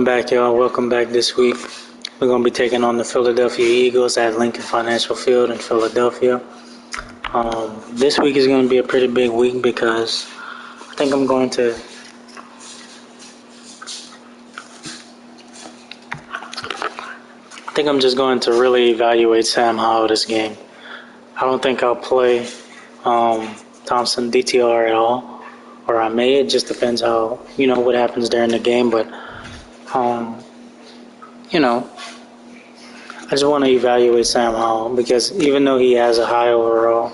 Welcome back, y'all. Welcome back this week. We're going to be taking on the Philadelphia Eagles at Lincoln Financial Field in Philadelphia. This week is going to be a pretty big week because I think I'm just going to really evaluate Sam Howell this game. I don't think I'll play Thompson DTR at all, or I may. It just depends how, what happens during the game. But, I just want to evaluate Sam Howell because even though he has a high overall,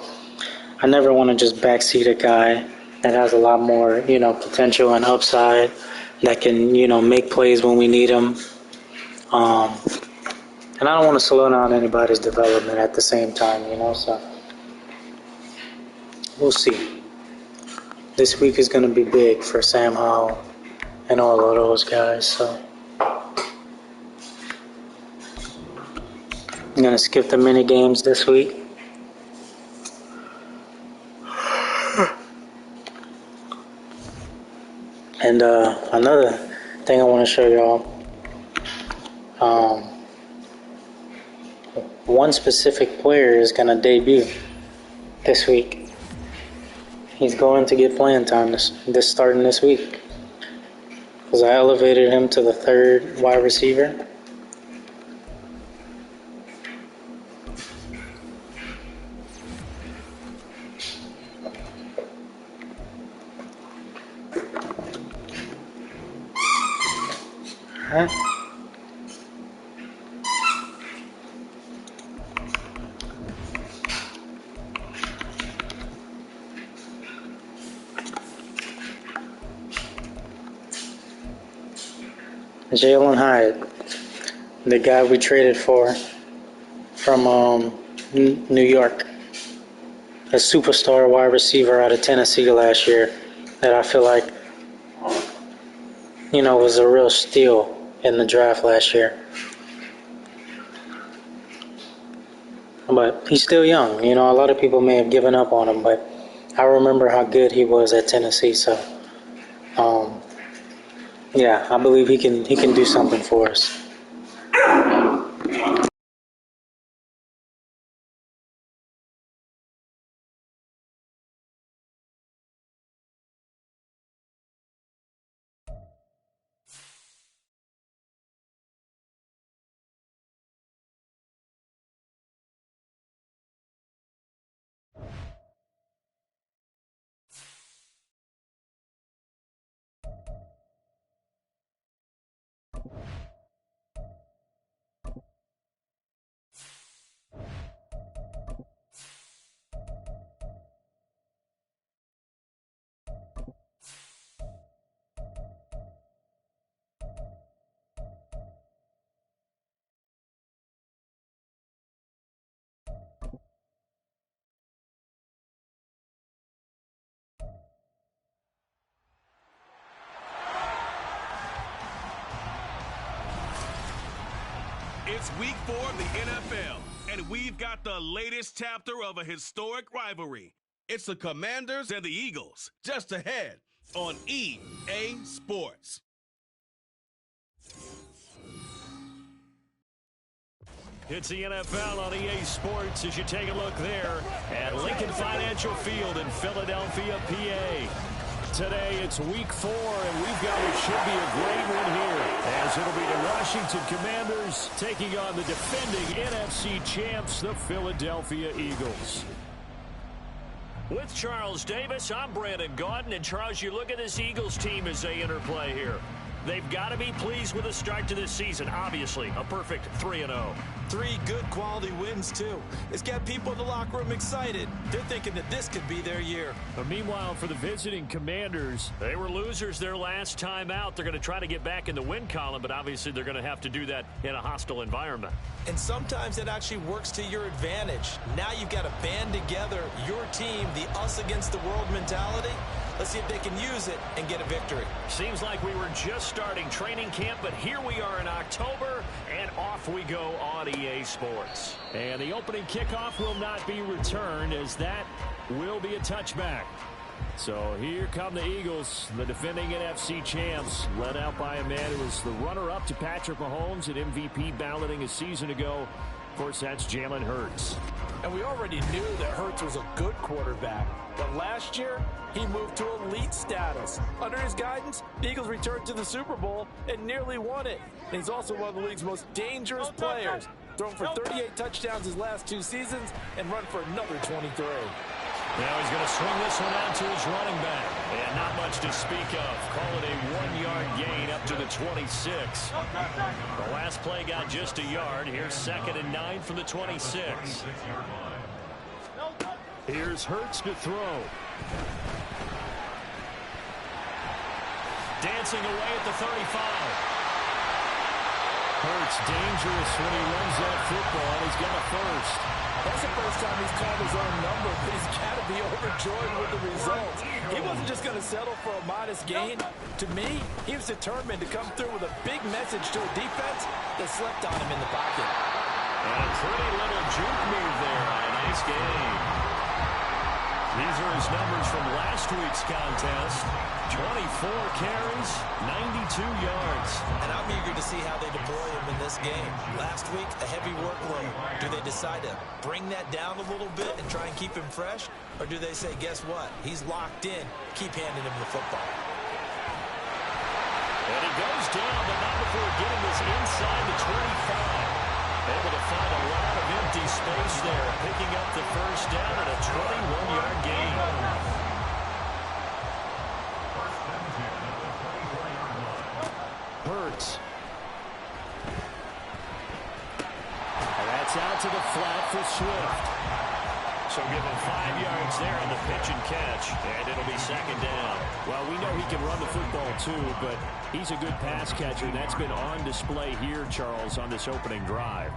I never want to just backseat a guy that has a lot more, potential and upside that can, make plays when we need him. And I don't want to slow down anybody's development at the same time, so we'll see. This week is going to be big for Sam Howell and all of those guys, so I'm going to skip the mini games this week. And another thing I want to show y'all, one specific player is going to debut this week. He's going to get playing time this starting this week because I elevated him to the third wide receiver. Alright. Jalen Hyatt, the guy we traded for from New York, a superstar wide receiver out of Tennessee last year that I feel like, was a real steal in the draft last year. But he's still young. A lot of people may have given up on him, but I remember how good he was at Tennessee, so yeah, I believe he can do something for us. It's week 4 of the NFL, and we've got the latest chapter of a historic rivalry. It's the Commanders and the Eagles, just ahead on EA Sports. It's the NFL on EA Sports as you take a look there at Lincoln Financial Field in Philadelphia, PA. Today, it's week 4, and we've got what should be a great one here, as it'll be the Washington Commanders taking on the defending NFC champs, the Philadelphia Eagles. With Charles Davis, I'm Brandon Gaudin, and Charles, you look at this Eagles team as they interplay here. They've got to be pleased with the start to this season. Obviously, a perfect 3-0. 3 good quality wins, too. It's got people in the locker room excited. They're thinking that this could be their year. But meanwhile, for the visiting Commanders, they were losers their last time out. They're going to try to get back in the win column, but obviously they're going to have to do that in a hostile environment. And sometimes it actually works to your advantage. Now you've got to band together your team, the us against the world mentality. Let's see if they can use it and get a victory. Seems like we were just starting training camp, but here we are in October, and off we go on EA Sports. And the opening kickoff will not be returned, as that will be a touchback. So here come the Eagles, the defending NFC champs, led out by a man who was the runner-up to Patrick Mahomes at MVP balloting a season ago. Of course, that's Jalen Hurts. And we already knew that Hurts was a good quarterback. But last year, he moved to elite status. Under his guidance, the Eagles returned to the Super Bowl and nearly won it. And he's also one of the league's most dangerous players. Thrown for 38 touchdowns his last 2 seasons and run for another 23. Now he's going to swing this one out to his running back. And not much to speak of. Call it a 1-yard gain up to the 26. The last play got just a yard. Here's 2nd and 9 from the 26. Here's Hurts to throw. Dancing away at the 35. Hurts dangerous when he runs that football. He's got a first. That's the first time he's called his own number, but he's got to be overjoyed with the results. He wasn't just going to settle for a modest gain. To me, he was determined to come through with a big message to a defense that slept on him in the pocket. And a pretty little juke move there on a nice game. These are his numbers from last week's contest. 24 carries, 92 yards. And I'm eager to see how they deploy him in this game. Last week, a heavy workload. Do they decide to bring that down a little bit and try and keep him fresh? Or do they say, guess what? He's locked in. Keep handing him the football. And he goes down, but not before getting this inside the 25. Able to find a lot of empty space there, picking up the first down and a 21-yard gain. Hurts. And that's out to the flat for Swift. So give him 5 yards there on the pitch and catch, and it'll be 2nd down. Well, we know he can run the football too, but he's a good pass catcher, and that's been on display here, Charles, on this opening drive.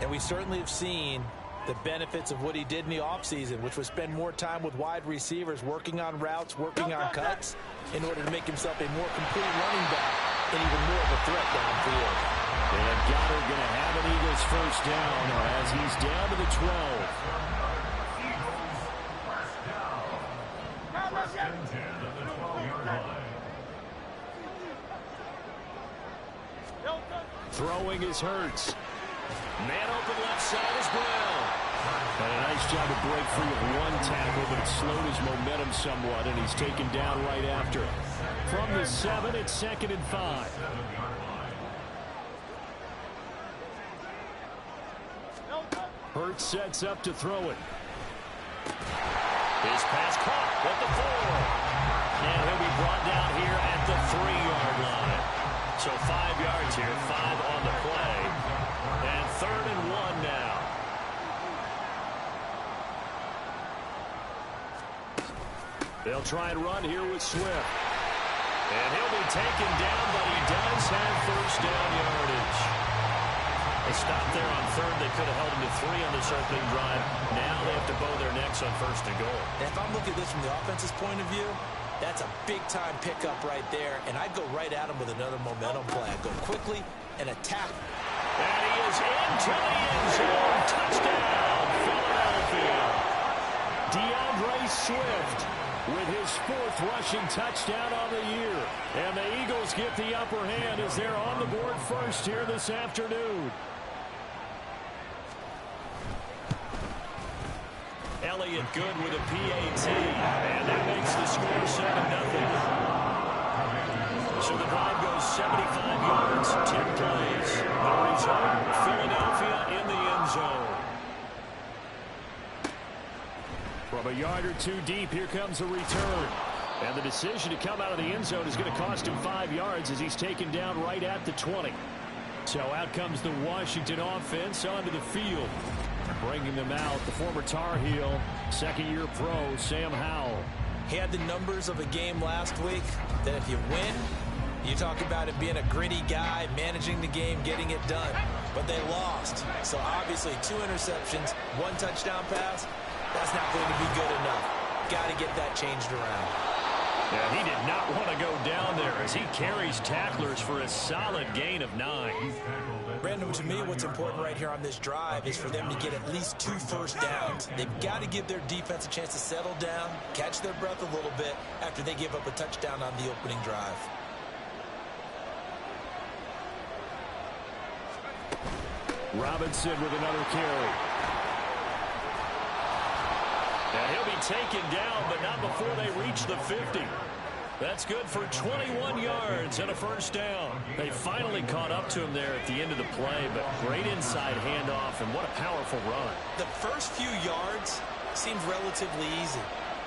And we certainly have seen the benefits of what he did in the offseason, which was spend more time with wide receivers, working on routes, working on cuts, in order to make himself a more complete running back and even more of a threat downfield. And Goddard going to have an Eagles first down as he's down to the 12. Throwing is Hurts. Man open left side is Brown. And a nice job to break free with one tackle, but it slowed his momentum somewhat, and he's taken down right after. From the 7, it's 2nd and 5. Hurts sets up to throw it. His pass caught at the 4. And he'll be brought down here at the 3-yard line. So 5 yards here, 5 on the play. And 3rd and 1 now. They'll try and run here with Swift. And he'll be taken down, but he does have first down yardage. They stopped there on 3rd. They could have held him to 3 on this opening drive. Now they have to bow their necks on 1st and goal. And if I'm looking at this from the offense's point of view, that's a big-time pickup right there, and I'd go right at him with another momentum play. I'd go quickly and attack. And he is into the end zone. Touchdown, Philadelphia. DeAndre Swift with his 4th rushing touchdown on the year. And the Eagles get the upper hand as they're on the board first here this afternoon. Elliott good with a PAT, and that makes the score 7-0. So the drive goes 75 yards, 10 plays. The result, Philadelphia in the end zone. From a yard or 2 deep, here comes a return. And the decision to come out of the end zone is going to cost him 5 yards as he's taken down right at the 20. So out comes the Washington offense onto the field. Bringing them out, the former Tar Heel, 2nd-year pro, Sam Howell. He had the numbers of a game last week that if you win, you talk about it being a gritty guy, managing the game, getting it done. But they lost. So obviously 2 interceptions, 1 touchdown pass, that's not going to be good enough. Got to get that changed around. Yeah, he did not want to go down there as he carries tacklers for a solid gain of 9. Brandon, to me, what's important right here on this drive is for them to get at least 2 first downs. They've got to give their defense a chance to settle down, catch their breath a little bit after they give up a touchdown on the opening drive. Robinson with another carry. And he'll be taken down, but not before they reach the 50. That's good for 21 yards and a first down. They finally caught up to him there at the end of the play, but great inside handoff, and what a powerful run. The first few yards seemed relatively easy.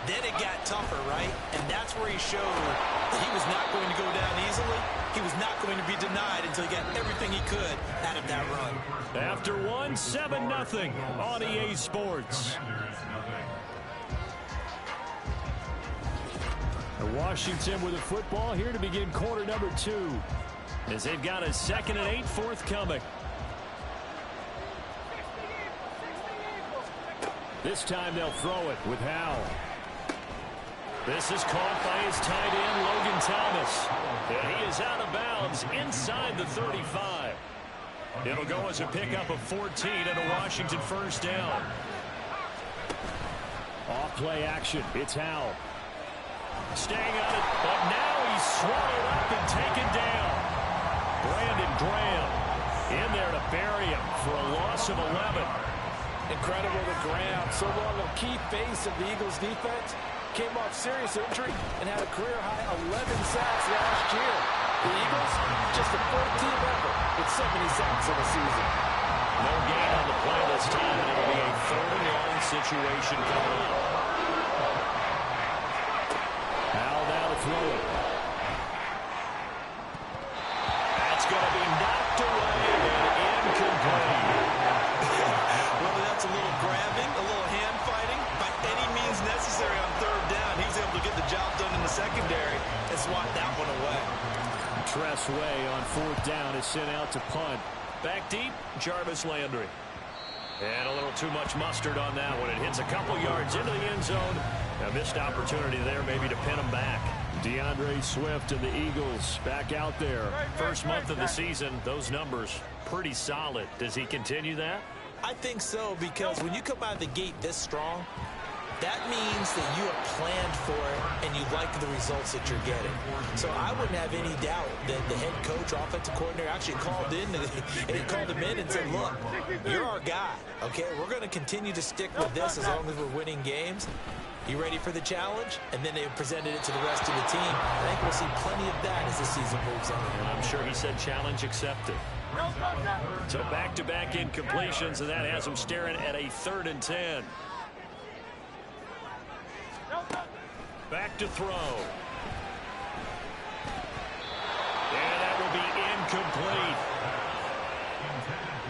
Then it got tougher, right? And that's where he showed that he was not going to go down easily. He was not going to be denied until he got everything he could out of that run. After one, 7-0 on EA Sports. Washington with a football here to begin quarter number 2. As they've got a 2nd and 8 forthcoming. This time they'll throw it with Howell. This is caught by his tight end, Logan Thomas. And he is out of bounds inside the 35. It'll go as a pickup of 14 and a Washington first down. Off play action. It's Howell. Staying on it, but now he's swallowed up and taken down. Brandon Graham in there to bury him for a loss of 11. Incredible to Graham. So long a key face of the Eagles defense. Came off serious injury and had a career-high 11 sacks last year. The Eagles, just a 4th-team effort with 70 sacks in the season. No gain on the play this time, and it'll be a 3rd-and-long situation coming up. Howell now to throw it. That's going to be knocked away and incomplete. Well, that's a little grabbing, a little hand fighting. By any means necessary on 3rd down, he was able to get the job done in the secondary and swat that one away. Tress Way on 4th down is sent out to punt. Back deep, Jarvis Landry. And a little too much mustard on that one. It hits a couple yards into the end zone. A missed opportunity there maybe to pin him back. DeAndre Swift and the Eagles back out there. First month of the season, those numbers pretty solid. Does he continue that? I think so, because when you come out of the gate this strong, that means that you have planned for it and you like the results that you're getting. So I wouldn't have any doubt that the head coach, offensive coordinator actually called in and he called him in and said, look, you're our guy, okay? We're going to continue to stick with this as long as we're winning games. You ready for the challenge? And then they presented it to the rest of the team. I think we'll see plenty of that as the season moves on. And I'm sure he said challenge accepted. So back-to-back incompletions, and that has him staring at a 3rd and 10. Back to throw. And that will be incomplete.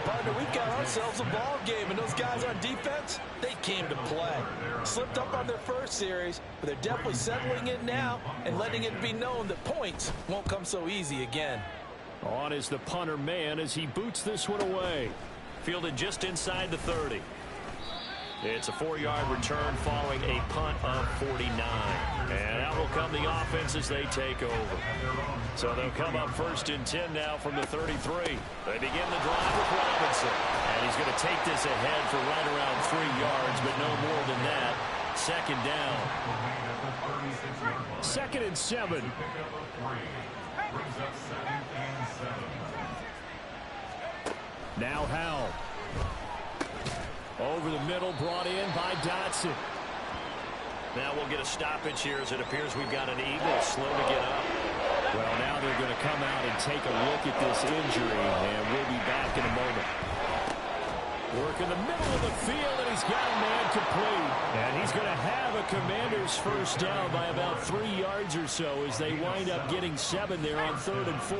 Partner, we've got ourselves a ball game, and those guys on defense, they came to play. Slipped up on their first series, but they're definitely settling in now and letting it be known that points won't come so easy again. On is the punter man as he boots this one away. Fielded just inside the 30. It's a 4-yard return following a punt of 49. And out will come the offense as they take over. So they'll come up 1st and 10 now from the 33. They begin the drive with Robinson. And he's going to take this ahead for right around 3 yards, but no more than that. 2nd down. 2nd and 7. Now Howell. Over the middle, brought in by Dotson. Now we'll get a stoppage here as it appears we've got an Eagle slow to get up. Well, now they're going to come out and take a look at this injury, and we'll be back in a moment. Work in the middle of the field, and he's got a man complete. And he's going to have a Commander's first down by about 3 yards or so as they wind up getting 7 there on 3rd and 4.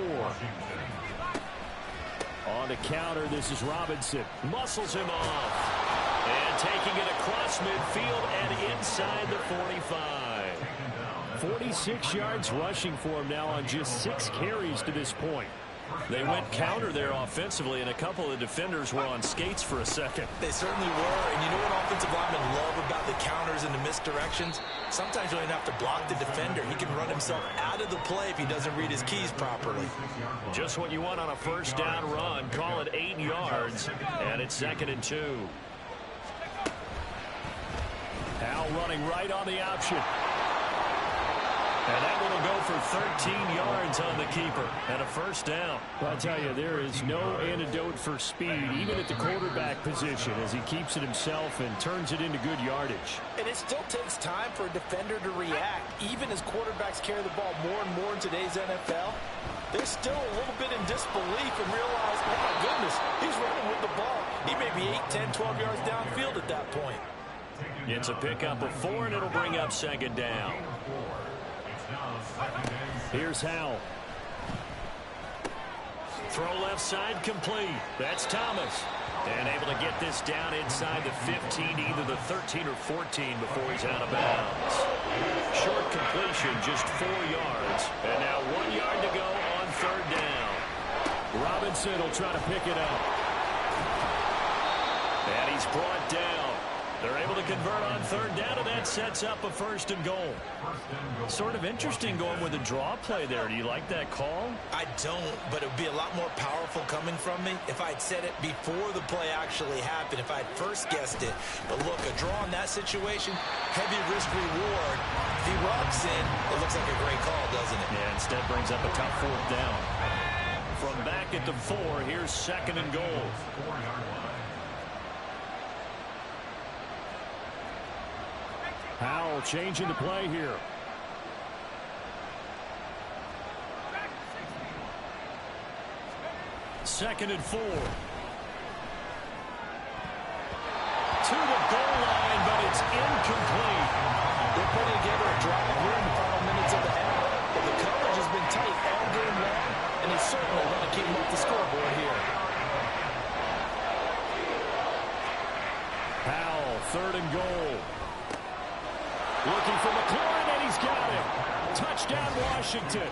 On the counter, this is Robinson. Muscles him off. And taking it across midfield and inside the 45. 46 yards rushing for him now on just 6 carries to this point. They went counter there offensively, and a couple of defenders were on skates for a second. They certainly were, and you know what offensive linemen love about the counters and the misdirections? Sometimes you don't even have to block the defender. He can run himself out of the play if he doesn't read his keys properly. Just what you want on a first down run. Call it 8 yards, and it's 2nd and 2. Now running right on the option. And that one will go for 13 yards on the keeper and a first down. I'll tell you, there is no antidote for speed, even at the quarterback position, as he keeps it himself and turns it into good yardage. And it still takes time for a defender to react. Even as quarterbacks carry the ball more and more in today's NFL, they're still a little bit in disbelief and realize, oh my goodness, he's running with the ball. He may be 8, 10, 12 yards downfield at that point. It's a pickup of 4, and it'll bring up 2nd down. Here's Howell. Throw left side complete. That's Thomas. And able to get this down inside the 15, either the 13 or 14 before he's out of bounds. Short completion, just 4 yards. And now 1 yard to go on 3rd down. Robinson will try to pick it up. And he's brought down. They're able to convert on 3rd down, and that sets up a 1st and goal. Sort of interesting going with a draw play there. Do you like that call? I don't, but it would be a lot more powerful coming from me if I'd said it before the play actually happened, if I'd first guessed it. But look, a draw in that situation, heavy risk reward. If he walks in, it looks like a great call, doesn't it? Yeah, instead brings up a tough 4th down. From back at the 4, here's 2nd and goal. Howell changing the play here. Second and 4. To the goal line, but it's incomplete. They're putting together a drive here in the final minutes of the half. But the coverage has been tight all game long, and they certainly want to keep them off the scoreboard here. Howell, 3rd and goal. Looking for McLaurin, and he's got it. Touchdown, Washington.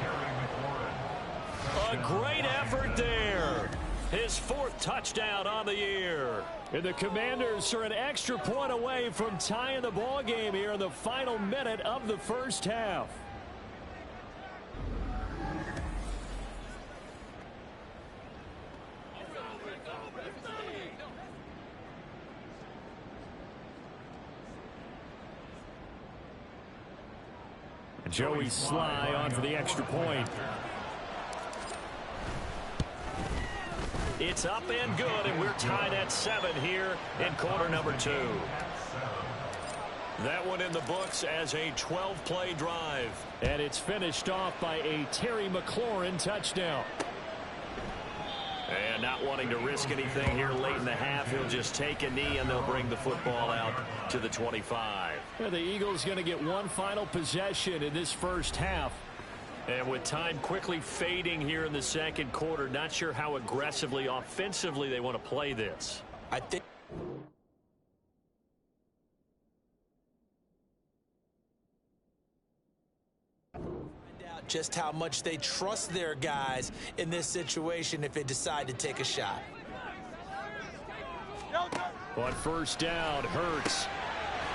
A great effort there. His 4th touchdown on the year. And the Commanders are an extra point away from tying the ball game here in the final minute of the first half. Joey Sly on for the extra point. It's up and good, and we're tied at 7 here in quarter number 2. That one in the books as a 12-play drive. And it's finished off by a Terry McLaurin touchdown. And not wanting to risk anything here late in the half, he'll just take a knee, and they'll bring the football out to the 25. Well, the Eagles going to get one final possession in this first half. And with time quickly fading here in the second quarter, not sure how aggressively, offensively they want to play this. I think just how much they trust their guys in this situation if they decide to take a shot. On first down, Hurts.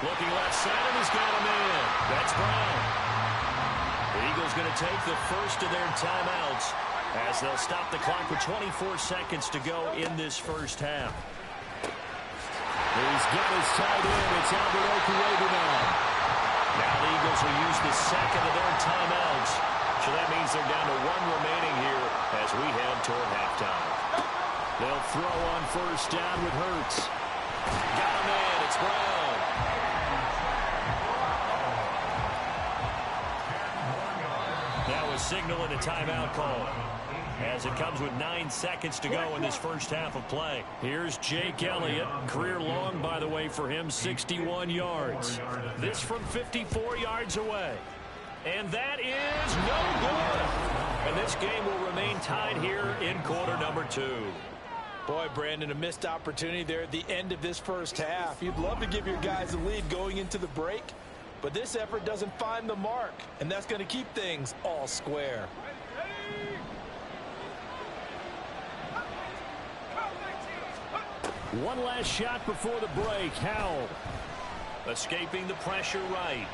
Looking left side, and he's got him in. That's Brown. The Eagles going to take the first of their timeouts as they'll stop the clock with 24 seconds to go in this first half. He's got his tight end. It's Albert Okuebu now. Now the Eagles will use the second of their timeouts. So that means they're down to 1 remaining here as we head toward halftime. They'll throw on first down with Hurts. Got him in. It's Brown. Now a signal and a timeout call as it comes with 9 seconds to go in this first half of play. Here's Jake Elliott. Career long, by the way, for him, 61 yards. This from 54 yards away. And that is no good. And this game will remain tied here in quarter number 2. Boy, Brandon, a missed opportunity there at the end of this first half. You'd love to give your guys a lead going into the break, but this effort doesn't find the mark, and that's going to keep things all square. One last shot before the break. Howell escaping the pressure right.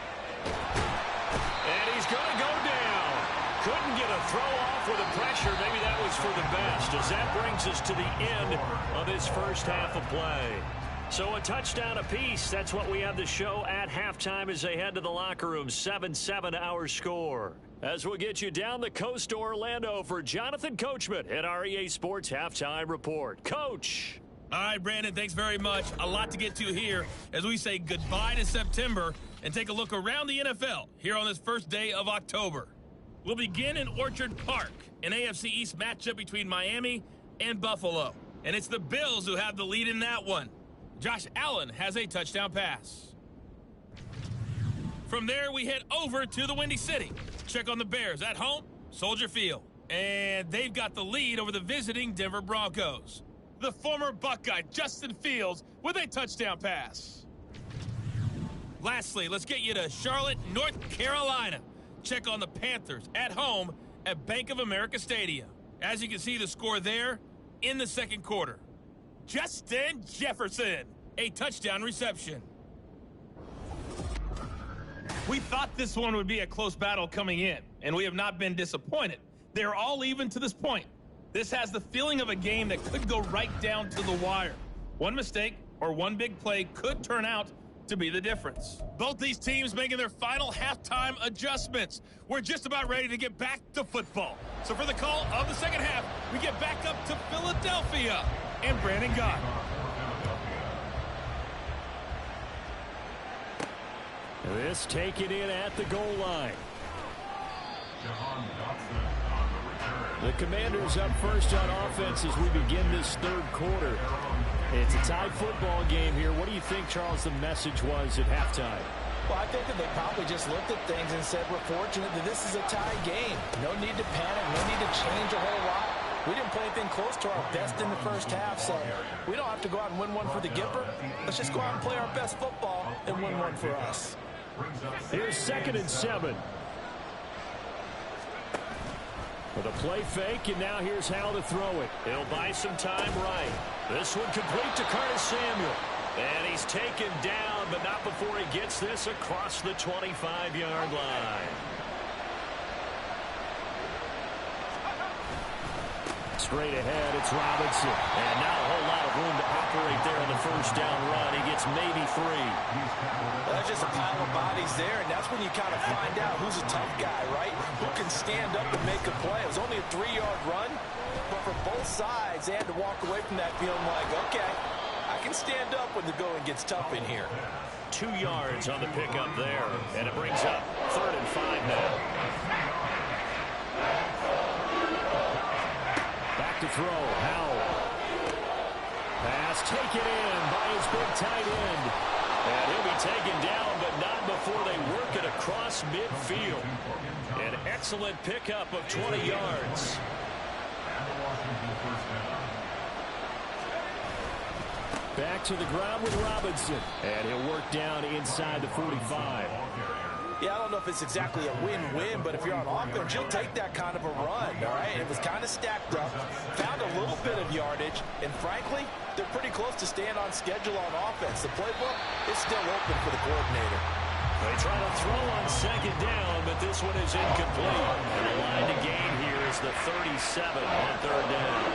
And he's going to go down. Couldn't get a throw off with the pressure. Maybe that was for the best, as that brings us to the end of this first half of play. So a touchdown apiece. That's what we have to show at halftime as they head to the locker room. 7-7 our score. As we'll get you down the coast to Orlando for Jonathan Coachman at our EA Sports Halftime Report. Coach. All right, Brandon, thanks very much. A lot to get to here as we say goodbye to September and take a look around the NFL here on this first day of October. We'll begin in Orchard Park, an AFC East matchup between Miami and Buffalo. And it's the Bills who have the lead in that one. Josh Allen has a touchdown pass. From there, we head over to the Windy City. Check on the Bears at home, Soldier Field. And they've got the lead over the visiting Denver Broncos. The former Buckeye, Justin Fields, with a touchdown pass. Lastly, let's get you to Charlotte, North Carolina. Check on the Panthers at home at Bank of America Stadium. As you can see, the score there in the second quarter. Justin Jefferson, a touchdown reception. We thought this one would be a close battle coming in, and we have not been disappointed. They're all even to this point. This has the feeling of a game that could go right down to the wire. One mistake or one big play could turn out to be the difference. Both these teams making their final halftime adjustments. We're just about ready to get back to football. So for the call of the second half, we get back up to Philadelphia and Brandon Gott. This taken in at the goal line. The Commanders up first on offense as we begin this third quarter. It's a tie football game here. What do you think, Charles, the message was at halftime? Well, I think that they probably just looked at things and said, we're fortunate that this is a tie game. No need to panic, no need to change a whole lot. We didn't play anything close to our best in the first half, so we don't have to go out and win one for the Gipper. Let's just go out and play our best football and win one for us. Here's 2nd and 7. With a play fake, and now here's how to throw it. He'll buy some time right. This one complete to Curtis Samuel. And he's taken down, but not before he gets this across the 25-yard line. Straight ahead, it's Robinson. And not a whole lot of room to operate there on the first down run. He gets maybe 3. Well, there's just a pile of bodies there, and that's when you kind of find out who's a tough guy, right? Who can stand up and make a play. It was only a 3-yard run, but for both sides, they had to walk away from that feeling like, okay, I can stand up when the going gets tough in here. 2 yards on the pickup there, and it brings up 3rd and 5 now. Back to throw, Howell. Pass taken in by his big tight end. And he'll be taken down, but not before they work it across midfield. An excellent pickup of 20 yards. Back to the ground with Robinson. And he'll work down inside the 45. Yeah, I don't know if it's exactly a win-win, but if you're on offense, you'll take that kind of a run, all right? It was kind of stacked up, found a little bit of yardage, and frankly, they're pretty close to staying on schedule on offense. The playbook is still open for the coordinator. They try to throw on 2nd down, but this one is incomplete. And the line to gain here is the 37 on 3rd down.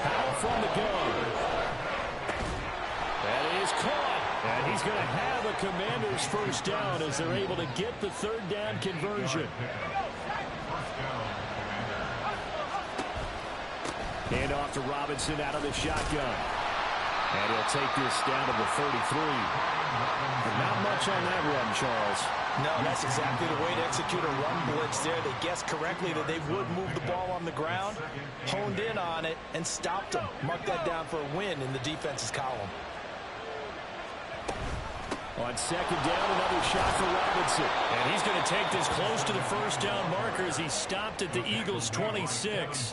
Howell from the gun. That is caught. And he's going to have a Commander's first down as they're able to get the 3rd down conversion. Hand off to Robinson out of the shotgun. And he'll take this down to the 33. But not much on that run, Charles. No, that's exactly the way to execute a run blitz there. They guessed correctly that they would move the ball on the ground, honed in on it, and stopped them. Mark that down for a win in the defense's column. On 2nd down, another shot for Robinson. And he's going to take this close to the first down marker as he stopped at the Eagles' 26.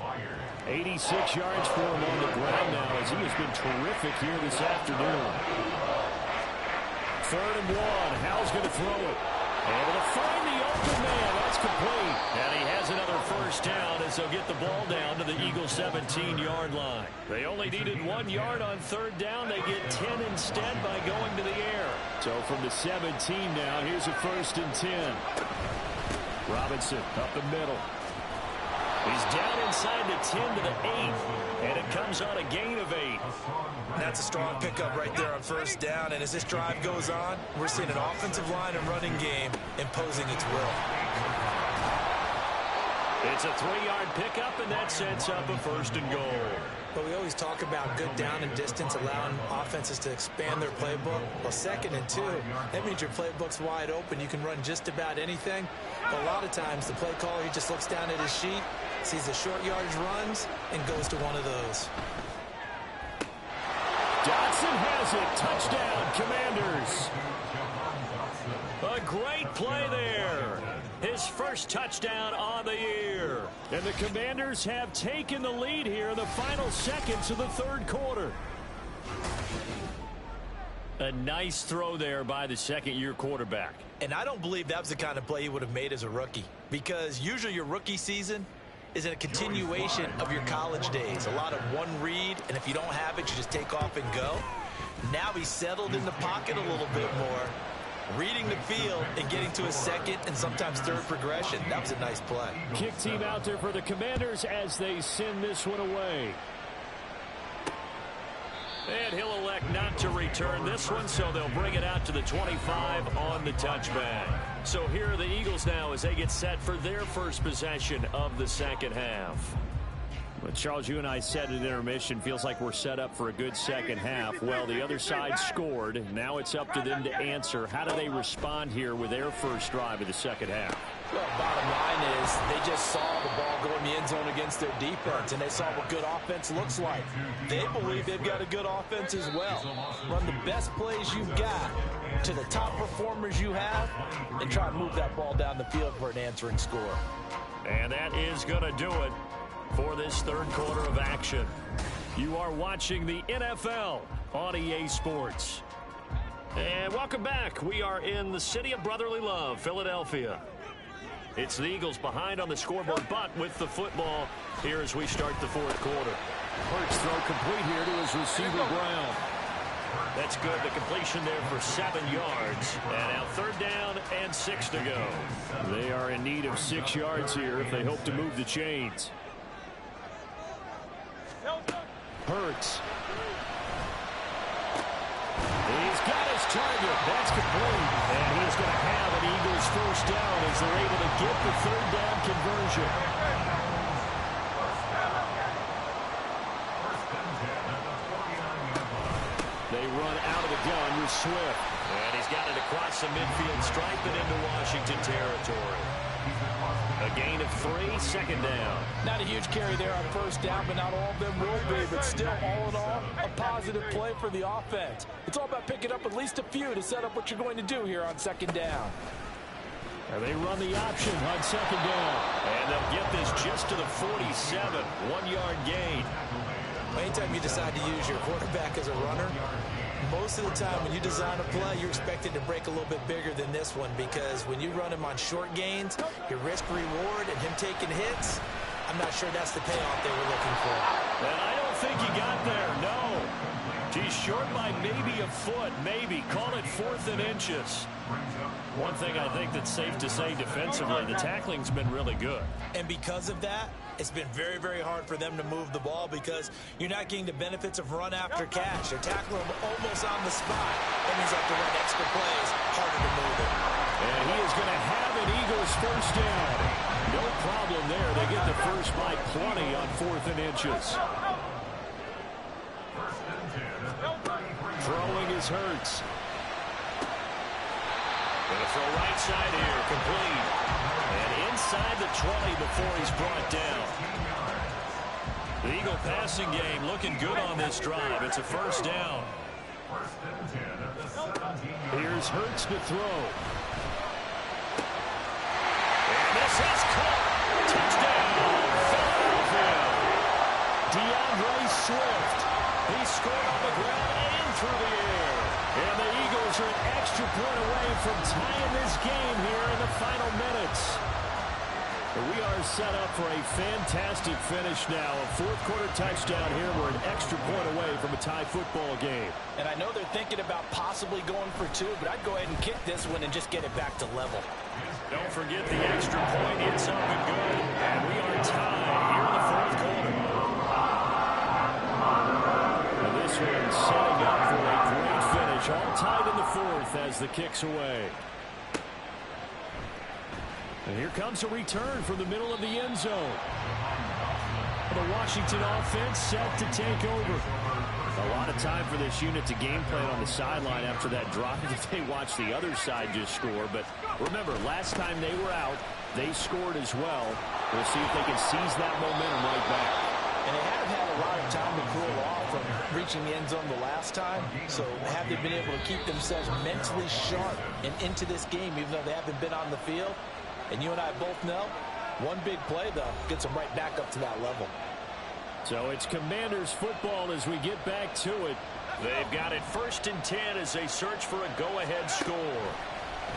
86 yards for him on the ground now as he has been terrific here this afternoon. 3rd and 1. Howell's going to throw it. Able to find the open man. That's complete. And he has another first down as they'll get the ball down to the Eagles' 17-yard line. They only needed 1 yard on third down. They get 10 instead by going to the air. So from the 17 now, here's a 1st and 10. Robinson up the middle. He's down inside the 10 to the 8. And it comes on a gain of 8. That's a strong pickup right there on first down. And as this drive goes on, we're seeing an offensive line and running game imposing its will. It's a 3-yard pickup, and that sets up a 1st and goal. But we always talk about good down and distance, allowing offenses to expand their playbook. Well, 2nd and 2, that means your playbook's wide open. You can run just about anything. But a lot of times, the play caller, he just looks down at his sheet, sees the short yardage runs, and goes to one of those. Dotson has it. Touchdown, Commanders. A great play there. His first touchdown on the year. And the Commanders have taken the lead here in the final seconds of the 3rd quarter. A nice throw there by the 2nd-year quarterback. And I don't believe that was the kind of play he would have made as a rookie, because usually your rookie season is in a continuation of your college days. A lot of one read, and if you don't have it, you just take off and go. Now he's settled in the pocket a little bit more, reading the field and getting to a 2nd and sometimes 3rd progression. That was a nice play. Kick team out there for the Commanders as they send this one away. And he'll elect not to return this one, so they'll bring it out to the 25 on the touchback. So here are the Eagles now as they get set for their first possession of the 2nd half. But Charles, you and I said at intermission, feels like we're set up for a good 2nd half. Well, the other side scored. Now it's up to them to answer. How do they respond here with their first drive of the 2nd half? Well, bottom line is they just saw the ball go in the end zone against their defense, and they saw what good offense looks like. They believe they've got a good offense as well. Run the best plays you've got to the top performers you have, and try and move that ball down the field for an answering score. And that is going to do it for this 3rd quarter of action. You are watching the NFL on EA Sports. And welcome back. We are in the city of brotherly love, Philadelphia. It's the Eagles behind on the scoreboard, but with the football here as we start the 4th quarter. Hurts throw complete here to his receiver, Brown. That's good. The completion there for 7 yards. And now 3rd down and 6 to go. They are in need of 6 yards here if they hope to move the chains. Hurts. He's got his target. That's complete. And he's going to have an Eagles first down as they're able to get the 3rd down conversion. They run out of the gun with Swift. And he's got it across the midfield stripe and into Washington territory. A gain of 3, 2nd down. Not a huge carry there on first down, but not all of them will be. But still, all in all, a positive play for the offense. It's all about picking up at least a few to set up what you're going to do here on 2nd down. And they run the option on 2nd down. And they'll get this just to the 47. 1-yard gain. Anytime you decide to use your quarterback as a runner, most of the time when you design a play, you're expected to break a little bit bigger than this one, because when you run him on short gains, your risk-reward and him taking hits, I'm not sure that's the payoff they were looking for. And I don't think he got there, no. He's short by maybe a foot, maybe. Call it 4th and inches. One thing I think that's safe to say defensively, the tackling's been really good. And because of that, it's been very, very hard for them to move the ball, because you're not getting the benefits of run after catch. They're tackling them almost on the spot. That means you have to run extra plays, harder to move it. And he is going to have an Eagles first down. No problem there. They get the first by plenty on 4th and inches. Throwing is Hurts. Going to throw right side here, complete. And inside the 20 before he's brought down. The Eagle passing game looking good on this drive. It's a first down. Here's Hurts to throw. And this is caught. Touchdown, Philadelphia. DeAndre Swift. He scored on the ground and through the air. And the Eagles are an extra point away from tying this game here in the final minutes. We are set up for a fantastic finish now. A fourth-quarter touchdown here. We're an extra point away from a tie football game. And I know they're thinking about possibly going for two, but I'd go ahead and kick this one and just get it back to level. Don't forget the extra point. It's up and good. And we are tied here in the fourth quarter. And this one setting up for a great finish. All tied in the fourth as the kick's away. And here comes a return from the middle of the end zone. The Washington offense set to take over. A lot of time for this unit to game plan on the sideline after that drive if they watch the other side just score. But remember, last time they were out, they scored as well. We'll see if they can seize that momentum right back. And they haven't had a lot of time to cool off from reaching the end zone the last time. So have they been able to keep themselves mentally sharp and into this game, even though they haven't been on the field? And you and I both know, one big play, though, gets them right back up to that level. So it's Commanders football as we get back to it. They've got it 1st and 10 as they search for a go-ahead score.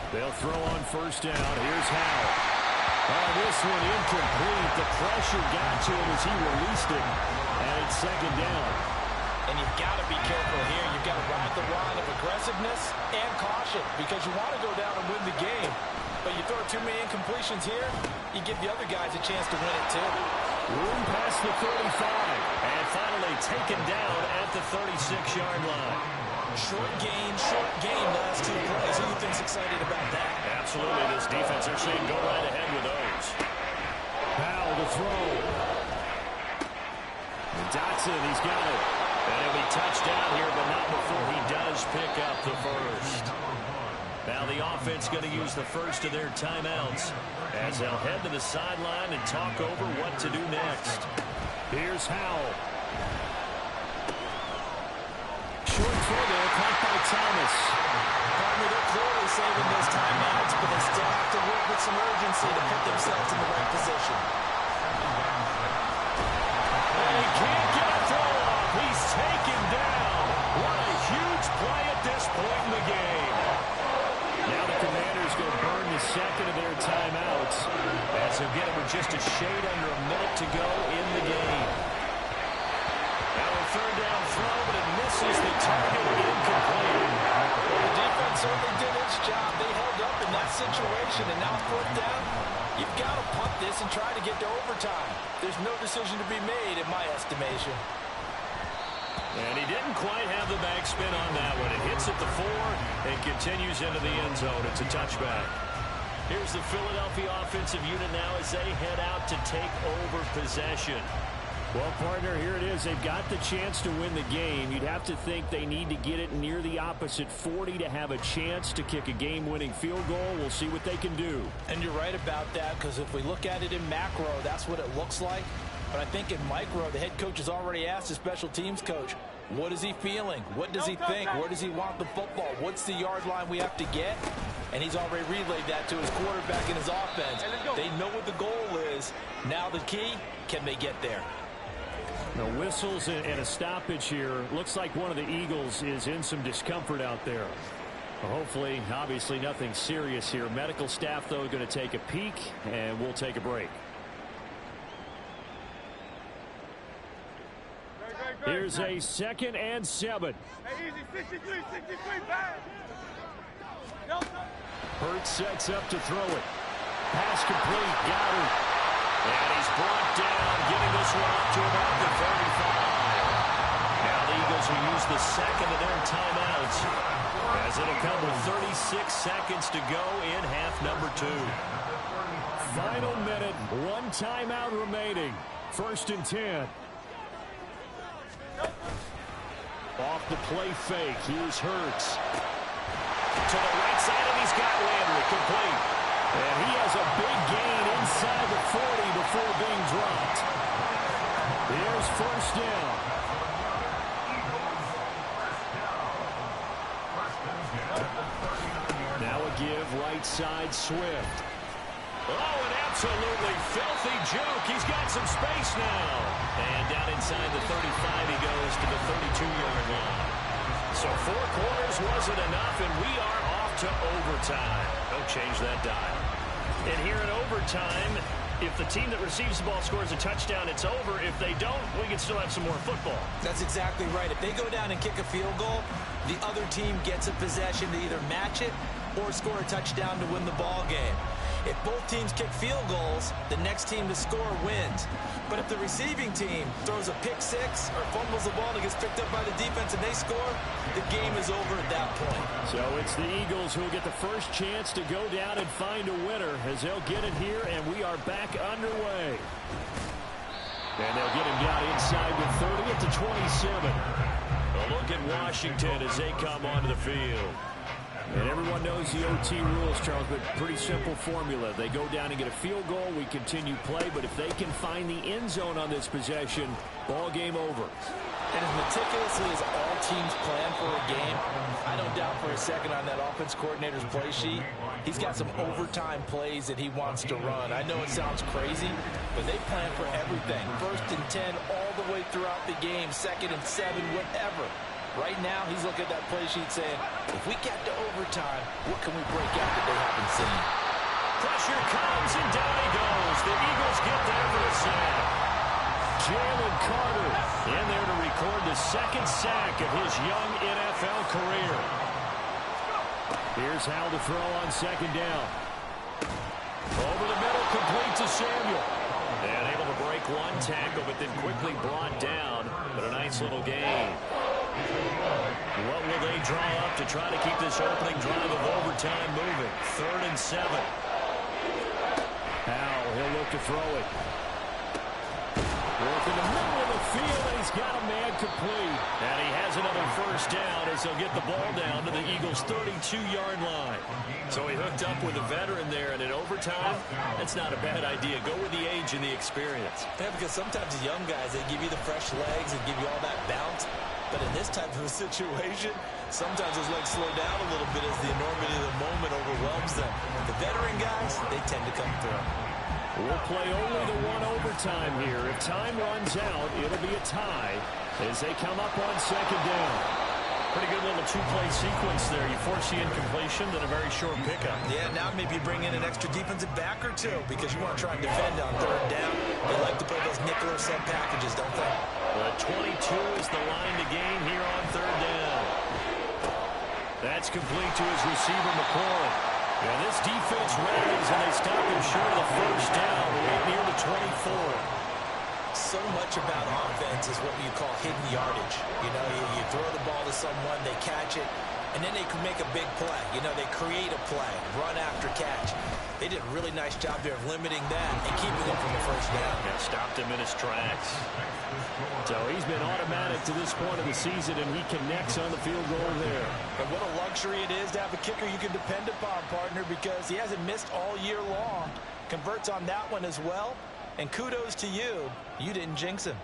They'll throw on first down. Here's Howell. Oh, this one incomplete. The pressure got to him as he released it. And it's 2nd down. And you've got to be careful here. You've got to ride the line of aggressiveness and caution because you want to go down and win the game. But you throw too many incompletions here, you give the other guys a chance to win it too. Room past the 35. And finally taken down at the 36-yard line. Short game last 2 plays. Who do you think's excited about that? Absolutely. This defense, they're saying go right ahead with those. Powell to throw. And Dotson, he's got it. And he'll be touchdown here, but not before he does pick up the first. Now the offense going to use the first of their timeouts as they'll head to the sideline and talk over what to do next. Here's Howell. Short throw there, caught by Thomas. Partner, they're clearly saving those timeouts, but they still have to work with some urgency to put themselves in the right position. They can't get a throw off. He's taken down. What a huge play at this point in the game. Now the Commanders going to burn the second of their timeouts as they'll get it with just a shade under a minute to go in the game. Now a 3rd down throw, but it misses the target, incomplete. The defense certainly did its job. They held up in that situation, and now 4th down, you've got to punt this and try to get to overtime. There's no decision to be made in my estimation. And he didn't quite have the backspin on that one. It hits at the 4 and continues into the end zone. It's a touchback. Here's the Philadelphia offensive unit now as they head out to take over possession. Well, partner, here it is. They've got the chance to win the game. You'd have to think they need to get it near the opposite 40 to have a chance to kick a game-winning field goal. We'll see what they can do. And you're right about that, because if we look at it in macro, that's what it looks like. But I think in micro, the head coach has already asked the special teams coach, what is he feeling? What does he think? Where does he want the football? What's the yard line we have to get? And he's already relayed that to his quarterback and his offense. They know what the goal is. Now the key, can they get there? The whistles and a stoppage here. Looks like one of the Eagles is in some discomfort out there. Hopefully, obviously nothing serious here. Medical staff, though, going to take a peek, and we'll take a break. Here's a 2nd and 7. Hurts sets up to throw it. Pass complete. Got it. And he's brought down, getting this one up to about the 35. Now the Eagles will use the second of their timeouts as it'll come with 36 seconds to go in half number 2. Final minute, 1 timeout remaining. 1st and 10. Off the play fake. Here's Hurts. To the right side, and he's got Landry complete. And he has a big gain inside the 40 before being dropped. Here's 1st down. Now a give right side Swift. Oh, an absolutely filthy juke. He's got some space now. And down inside the 35 he goes to the 32-yard line. So 4 quarters wasn't enough, and we are off to overtime. Don't change that dial. And here in overtime, if the team that receives the ball scores a touchdown, it's over. If they don't, we can still have some more football. That's exactly right. If they go down and kick a field goal, the other team gets a possession to either match it or score a touchdown to win the ball game. If both teams kick field goals, the next team to score wins. But if the receiving team throws a pick six or fumbles the ball and gets picked up by the defense and they score, the game is over at that point. So it's the Eagles who will get the first chance to go down and find a winner as they'll get it here, and we are back underway. And they'll get him down inside with 30 at the 27. A look at Washington as they come onto the field. And everyone knows the OT rules, Charles, but pretty simple formula. They go down and get a field goal, we continue play, but if they can find the end zone on this possession, ball game over. And as meticulously as all teams plan for a game, I don't doubt for a second on that offense coordinator's play sheet, he's got some overtime plays that he wants to run. I know it sounds crazy, but they plan for everything. 1st and 10 all the way throughout the game, 2nd and 7, whatever. Right now, he's looking at that play sheet saying, if we get to overtime, what can we break out that they haven't seen? Pressure comes, and down he goes. The Eagles get there for the sack. Jalen Carter in there to record the 2nd sack of his young NFL career. Here's Howell to throw on 2nd down. Over the middle, complete to Samuel. And able to break one tackle, but then quickly brought down. But a nice little gain. What will they draw up to try to keep this opening drive of overtime moving? 3rd and 7. Howell, he'll look to throw it. Work in the middle of the field, and he's got a man complete. And he has another 1st down as they'll get the ball down to the Eagles' 32-yard line. So he hooked up with a veteran there, and in overtime, that's not a bad idea. Go with the age and the experience. Yeah, because sometimes the young guys, they give you the fresh legs and give you all that bounce. But in this type of a situation, sometimes those legs slow down a little bit as the enormity of the moment overwhelms them. The veteran guys, they tend to come through. We'll play only the one overtime here. If time runs out, it'll be a tie as they come up on 2nd down. Pretty good little 2-play sequence there. You force the incompletion, then a very short pickup. Yeah, now maybe you bring in an extra defensive back or two because you want to try and defend on 3rd down. They like to play those nickel or sub packages, don't they? But 22 is the line to gain here on 3rd down. That's complete to his receiver, McCoy. And this defense rallies, and they stop him short of the 1st down, right near the 24. So much about offense is what you call hidden yardage. You know, you throw the ball to someone, they catch it, and then they can make a big play. You know, they create a play, run after catch. They did a really nice job there of limiting that and keeping him from the 1st down. And stopped him in his tracks. So he's been automatic to this point of the season, and he connects on the field goal there. But what a luxury it is to have a kicker you can depend upon, partner, because he hasn't missed all year long. Converts on that one as well. And kudos to you. You didn't jinx him.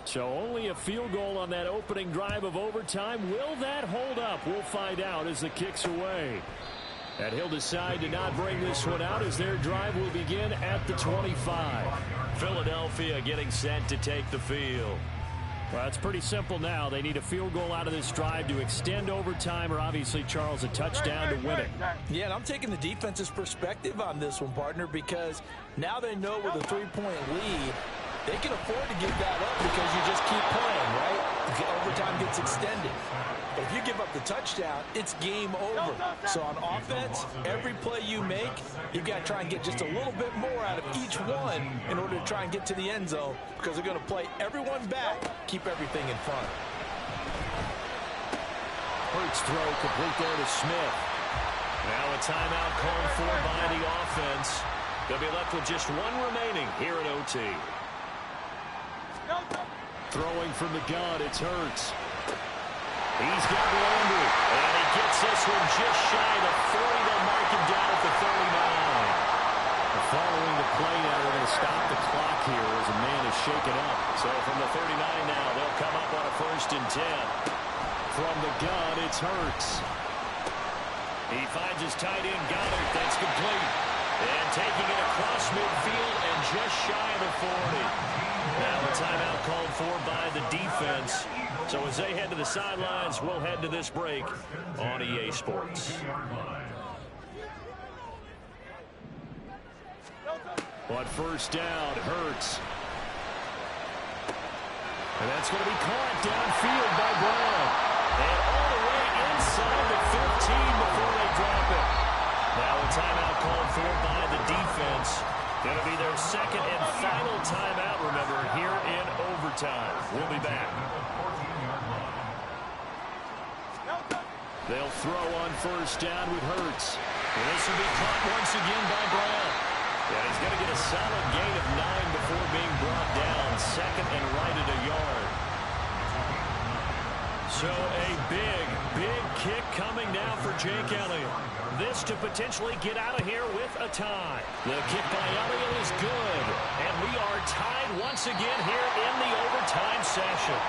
So only a field goal on that opening drive of overtime. Will that hold up? We'll find out as the kick's away. And he'll decide to not bring this one out as their drive will begin at the 25. Philadelphia getting set to take the field. Well, it's pretty simple now. They need a field goal out of this drive to extend overtime or obviously, Charles, a touchdown to win it. Yeah, and I'm taking the defense's perspective on this one, partner, because now they know with a 3-point lead, they can afford to give that up because you just keep playing, right? The overtime gets extended. But if you give up the touchdown, it's game over. So on offense, every play you make, you've got to try and get just a little bit more out of each one in order to try and get to the end zone because they're going to play everyone back, keep everything in front. Hurts throw complete there to Smith. Now a timeout called for by the offense. They'll be left with just one remaining here at OT. Throwing from the gun, it's Hurts. He's got Landry, and he gets this one just shy of the 40. They'll mark him down at the 39. Following the play now, they're going to stop the clock here as a man is shaken up. So from the 39 now, they'll come up on a 1st and 10. From the gun, it's Hurts. He finds his tight end, Goddard. That's complete. And taking it across midfield and just shy of the 40. Now a timeout called for by the defense. So as they head to the sidelines, we'll head to this break on EA Sports. On first down, Hurts. And that's going to be caught downfield by Brown. And all the way inside the 15 before they drop it. Now a timeout called for by the defense. Going to be their second and final timeout, remember, here in overtime. We'll be back. They'll throw on first down with Hurts. And this will be caught once again by Brown. And he's going to get a solid gain of 9 before being brought down. Second and right at a yard. So a big, big kick coming now for Jake Elliott. This to potentially get out of here with a tie. The kick by Elliott is good. And we are tied once again here in the overtime session.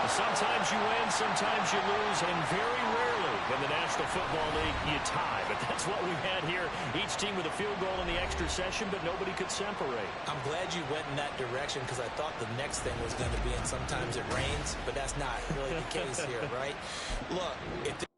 Sometimes you win, sometimes you lose, and very rarely in the National Football League you tie. But that's what we had here. Each team with a field goal in the extra session, but nobody could separate. I'm glad you went in that direction because I thought the next thing was going to be, and sometimes it rains, but that's not really the case here, right? Look, if